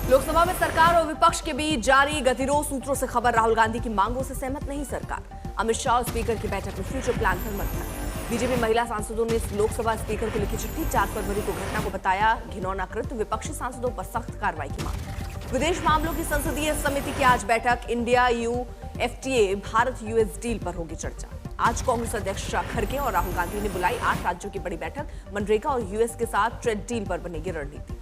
लोकसभा में सरकार और विपक्ष के बीच जारी गतिरोध सूत्रों से खबर, राहुल गांधी की मांगों से सहमत नहीं सरकार। अमित शाह और स्पीकर की बैठक में फ्यूचर प्लान पर मंथन। बीजेपी महिला सांसदों ने लोकसभा स्पीकर को लिखी चिट्ठी, 4 फरवरी को घटना को बताया घिनौना कृत्य, विपक्षी सांसदों पर सख्त कार्रवाई की मांग। विदेश मामलों की संसदीय समिति की आज बैठक, India FTA Bharat US deal पर होगी चर्चा। आज कांग्रेस अध्यक्ष खड़गे और राहुल गांधी ने बुलाई 8 राज्यों की बड़ी बैठक, मनरेगा और US के साथ ट्रेड डील पर बनेगी रणनीति।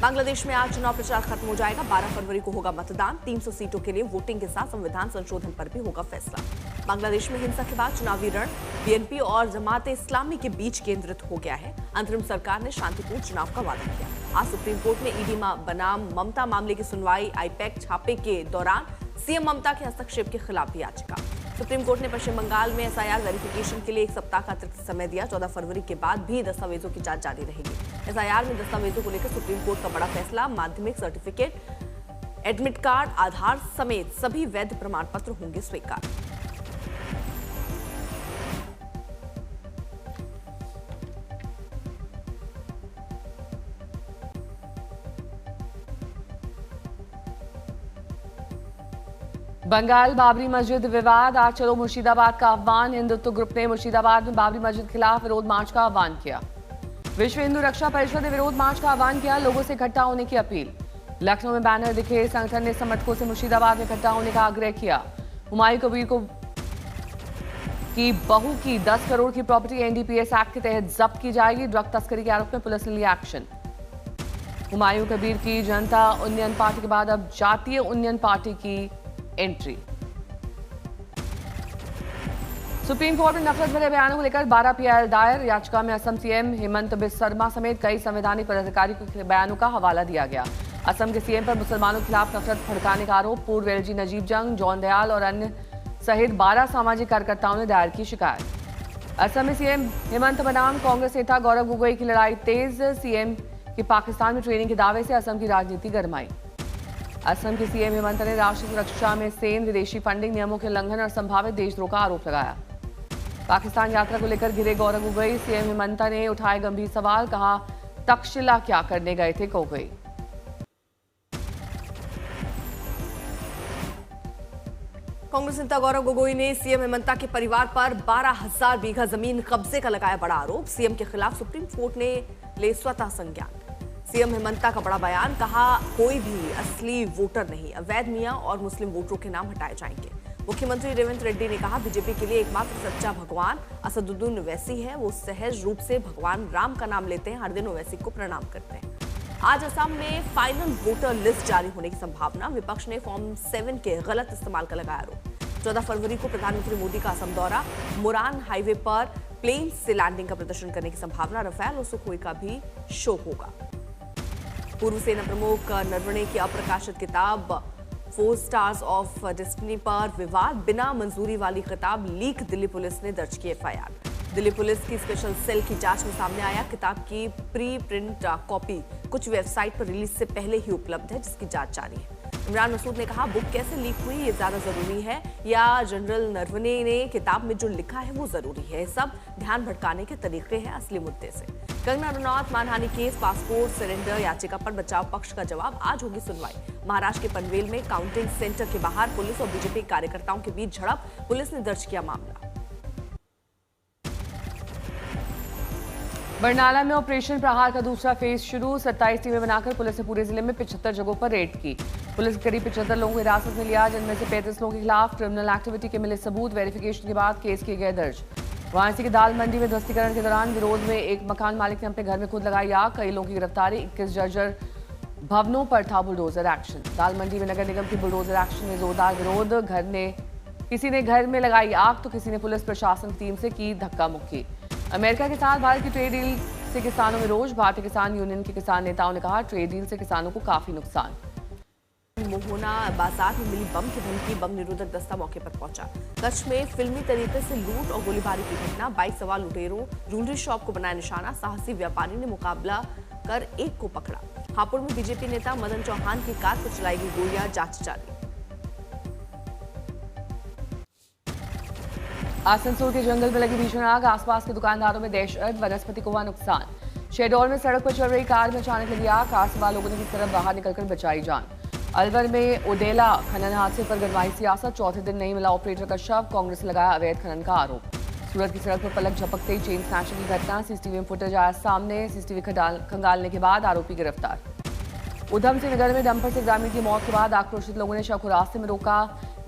बांग्लादेश में आज चुनाव प्रचार खत्म हो जाएगा, 12 फरवरी को होगा मतदान, 300 सीटों के लिए वोटिंग के साथ संविधान संशोधन पर भी होगा फैसला। बांग्लादेश में हिंसा के बाद चुनावी रण BNP और जमात इस्लामी के बीच केंद्रित हो गया है। अंतरिम सरकार ने शांतिपूर्ण चुनाव का वादा किया। आज सुप्रीम कोर्ट में ईडी बनाम ममता मामले की सुनवाई, आईपैक छापे के दौरान सीएम ममता के हस्तक्षेप के खिलाफ भी याचिका। सुप्रीम कोर्ट ने पश्चिम बंगाल में SIR वेरिफिकेशन के लिए 1 सप्ताह का अतिरिक्त समय दिया। 14 फरवरी के बाद भी दस्तावेजों की जांच जारी रहेगी। SIR में दस्तावेजों को लेकर सुप्रीम कोर्ट का बड़ा फैसला, माध्यमिक सर्टिफिकेट, एडमिट कार्ड, आधार समेत सभी वैध प्रमाण पत्र होंगे स्वीकार। बंगाल बाबरी मस्जिद विवाद, आज चलो मुर्शिदाबाद का आह्वान। हिंदुत्व ग्रुप ने मुर्शिदाबाद में बाबरी मस्जिद खिलाफ विरोध मार्च का आह्वान किया। विश्व हिंदू रक्षा परिषद ने विरोध मार्च का आह्वान किया, लोगों से इकट्ठा होने की अपील। लखनऊ में बैनर दिखे, संगठन ने समर्थकों से मुर्शिदाबाद में इकट्ठा होने का आग्रह किया। हुमायूं कबीर की बहू की 10 करोड़ की प्रॉपर्टी NDPS एक्ट के तहत जब्त की जाएगी, ड्रग तस्करी के आरोप में पुलिस ने लिया एक्शन। हुमायूं कबीर की जनता उन्नयन पार्टी के बाद अब जातीय उन्नयन पार्टी की एंट्री। सुप्रीम कोर्ट में नफरत भरे बयानों को लेकर 12 PIL दायर, याचिका में असम CM हेमंत बिस्वा समेत कई संवैधानिक पदाधिकारियों के बयानों का हवाला दिया गया। असम के CM पर मुसलमानों के खिलाफ नफरत भड़काने का आरोप, पूर्व LG नजीब जंग, जॉन दयाल और अन्य सहित 12 सामाजिक कार्यकर्ताओं ने दायर की शिकायत। असम में CM हेमंत बनाम कांग्रेस नेता गौरव गोगोई की लड़ाई तेज, CM की पाकिस्तान में ट्रेनिंग के दावे से असम की राजनीति गरमाई। असम के CM हेमंत ने राष्ट्रीय सुरक्षा में सेन, विदेशी फंडिंग, नियमों के उल्लंघन और संभावित देशद्रोह का आरोप लगाया। पाकिस्तान यात्रा को लेकर घिरे गौरव गोगोई, CM हेमंत ने उठाए गंभीर सवाल, कहा तक्षशिला क्या करने गए थे गोगोई। कांग्रेस नेता गौरव गोगोई ने CM हेमंता के परिवार पर 12,000 बीघा जमीन कब्जे का लगाया बड़ा आरोप। CM के खिलाफ सुप्रीम कोर्ट ने ले स्वतः संज्ञान। CM हेमंता का बड़ा बयान, कहा कोई भी असली वोटर नहीं, अवैध मियां और मुस्लिम वोटरों के नाम हटाए जाएंगे। मुख्यमंत्री रेवंत रेड्डी ने कहा बीजेपी के लिए एकमात्र सच्चा भगवान असदुद्दीन ओवैसी है, वो सहज रूप से भगवान राम का नाम लेते हैं, हर दिन ओवैसी को प्रणाम करते हैं। आज असम में फाइनल वोटर लिस्ट जारी होने की संभावना, विपक्ष ने फॉर्म 7 के गलत इस्तेमाल का लगाया आरोप। 14 फरवरी को प्रधानमंत्री मोदी का असम दौरा, मुरान हाईवे पर प्लेन से लैंडिंग का प्रदर्शन करने की संभावना, रफेल और सुखोई का भी शो होगा। पूर्व सेना प्रमुख नरवणे की अप्रकाशित किताब 4 स्टार्स ऑफ डेस्टिनी पर विवाद, बिना मंजूरी वाली किताब लीक, दिल्ली पुलिस ने दर्ज की FIR। दिल्ली पुलिस की स्पेशल सेल की जांच में सामने आया किताब की प्री प्रिंट कॉपी कुछ वेबसाइट पर रिलीज से पहले ही उपलब्ध है, जिसकी जांच जारी है। इमरान मसूद ने कहा बुक कैसे लीक हुई ये ज्यादा जरूरी है या जनरल नरवणे ने किताब में जो लिखा है वो जरूरी है, सब ध्यान भटकाने के तरीके हैं असली मुद्दे से। कंगना रनौत मानहानि केस, पासपोर्ट सरेंडर याचिका पर बचाव पक्ष का जवाब, आज होगी सुनवाई। महाराष्ट्र के पनवेल में काउंटिंग सेंटर के बाहर पुलिस और बीजेपी कार्यकर्ताओं के बीच झड़प, पुलिस ने दर्ज किया मामला। बरनाला में ऑपरेशन प्रहार का दूसरा फेज शुरू, 27 टीमें बनाकर पुलिस ने पूरे जिले में 75 जगहों पर रेड की। पुलिस ने करीब 75 लोगों को हिरासत में लिया, जिनमें से 35 लोगों के खिलाफ क्रिमिनल एक्टिविटी के मिले सबूत, वेरिफिकेशन के बाद केस किए गए दर्ज। वाराणसी की दाल मंडी में ध्वस्तीकरण के दौरान विरोध में एक मकान मालिक ने अपने घर में खुद लगाई आग, कई लोगों की गिरफ्तारी, 21 जर्जर भवनों पर था बुलडोजर एक्शन। दाल मंडी में नगर निगम की बुलडोजर एक्शन में जोरदार विरोध, किसी ने घर में लगाई आग तो किसी ने पुलिस प्रशासन की टीम से की धक्का मुक्की। अमेरिका के साथ भारत की ट्रेड डील से किसानों में रोष, भारतीय किसान यूनियन के किसान नेताओं ने कहा ट्रेड डील से किसानों को काफी नुकसान। मोहना बाजार में मिली बम की धमकी, बम निरोधक दस्ता मौके पर पहुंचा। कच्छ में फिल्मी तरीके से लूट और गोलीबारी की घटना, 22 सवार लुटेरों ज्वेलरी शॉप को बनाया निशाना, साहसी व्यापारी ने मुकाबला कर एक को पकड़ा। हापुड़ में बीजेपी नेता मदन चौहान की कार पर चलाई गई गोलियां, जांच जारी। आसनसोल के जंगल में लगी भीषण आग, आसपास के दुकानदारों में दहशत, वनस्पति को हुआ नुकसान। शेडोल में सड़क पर चल रही कार में अचानक लगी आग। कार सवार लोगों ने किसी तरह बाहर निकलकर बचाई जान। अलवर में ओडेला खनन हादसे पर गरमाई सियासत। चौथे दिन नहीं मिला ऑपरेटर का शव। कांग्रेस ने लगाया अवैध खनन का आरोप। सूरत की सड़क पर पलक झपकते ही चेन स्नैचिंग की घटना। सीसीटीवी में फुटेज आया सामने। सीसीटीवी खंगालने के बाद आरोपी गिरफ्तार। उधम सिंह नगर में डंपर से ग्रामीण की मौत के बाद आक्रोशित लोगों ने शव को रास्ते में रोका।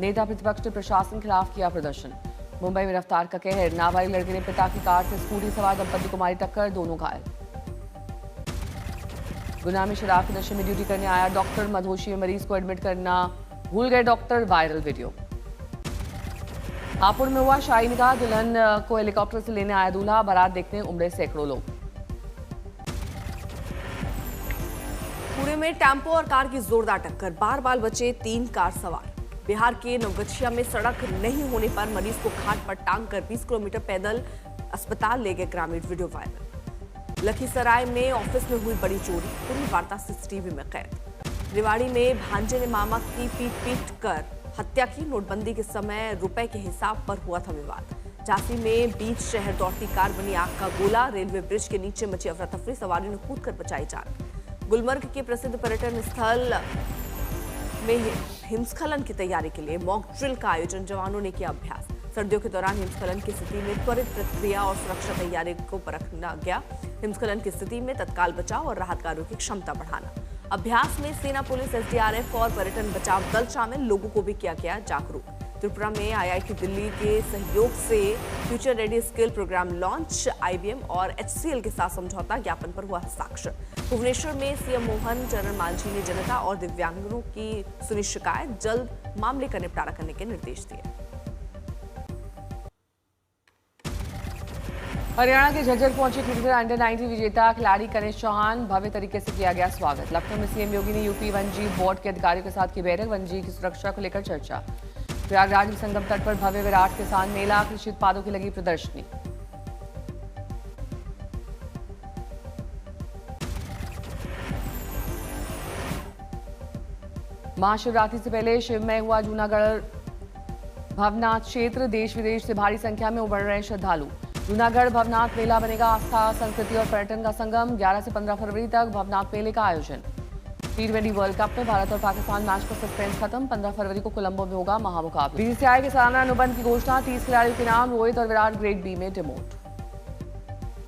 नेता प्रतिपक्ष ने प्रशासन के खिलाफ किया प्रदर्शन। मुंबई में रफ्तार का कहर। नाबालिग लड़के ने पिता की कार से स्कूटी सवार दंपति को मारी टक्कर, दोनों घायल। गुना में शराब के नशे में ड्यूटी करने आया डॉक्टर मधोशी में मरीज को एडमिट करना भूल गए डॉक्टर, वायरल वीडियो। हापुड़ में हुआ शाही निकाह। दुल्हन को हेलीकॉप्टर से लेने आया दूल्हा। बारात देखने उमड़े सैकड़ों लोग। पुणे में टेम्पो और कार की जोरदार टक्कर, बार बार बचे 3 कार सवार। बिहार के नवगछिया में सड़क नहीं होने पर मरीज को खाट पर टांग कर 20 किलोमीटर पैदल अस्पताल ले गए ग्रामीण, वीडियो वायरल। लखीसराय में ऑफिस में हुई बड़ी चोरी, पूरी वार्ता सीसीटीवी में कैद। रेवाड़ी में भांजे ने मामा की पीट कर हत्या की। नोटबंदी के समय रुपए के हिसाब पर हुआ था विवाद। झांसी में बीच शहर दौड़ती कार बनी आग का गोला। रेलवे ब्रिज के नीचे मची अफरा तफरी, सवारियों ने कूदकर बचाई जान। गुलमर्ग के प्रसिद्ध पर्यटन स्थल में हिमस्खलन की तैयारी के लिए मॉक ड्रिल का आयोजन, जवानों ने किया अभ्यास। सर्दियों के दौरान हिमस्खलन की स्थिति में त्वरित प्रतिक्रिया और सुरक्षा तैयारी को परखा गया। हिमस्खलन की स्थिति में तत्काल बचाव और राहत कार्यों की क्षमता बढ़ाना। अभ्यास में सेना, पुलिस, एसडीआरएफ और पर्यटन बचाव दल शामिल, लोगों को भी किया गया जागरूक। त्रिपुरा में आईआईटी दिल्ली के सहयोग से future ready skill programme launch. IBM और एचसीएल के साथ समझौता ज्ञापन पर हुआ हस्ताक्षर। भुवनेश्वर में सीएम मोहन चरण मांझी ने जनता और दिव्यांगों की सुनी शिकायत, जल्द मामले का निपटारा करने के निर्देश दिए। हरियाणा के झज्जर पहुंचे क्रिकेटर अंडर 19 विजेता खिलाड़ी कनिष चौहान। भव्य तरीके से किया गया स्वागत। लखनऊ में सीएम योगी ने यूपी वनजी बोर्ड के अधिकारियों के साथ की बैठक। वनजी की सुरक्षा को लेकर चर्चा। प्रयागराज में संगम तट पर भव्य विराट किसान मेला। कृषि उत्पादों की लगी प्रदर्शनी। महाशिवरात्रि से पहले शिवमय हुआ जूनागढ़ भवनाथ क्षेत्र। देश विदेश से भारी संख्या में उमड़ रहे श्रद्धालु। जूनागढ़ भवनाथ मेला बनेगा आस्था, संस्कृति और पर्यटन का संगम। 11 से 15 फरवरी तक भवनाथ मेले का आयोजन। T20 वर्ल्ड कप में भारत और पाकिस्तान मैच पर सस्पेंस खत्म। 15 फरवरी को कोलंबो में होगा महामुकाबला। बीसीसीआई के सालाना अनुबंध की घोषणा। 30 खिलाड़ियों के नाम। रोहित और विराट ग्रेड बी में डिमोट।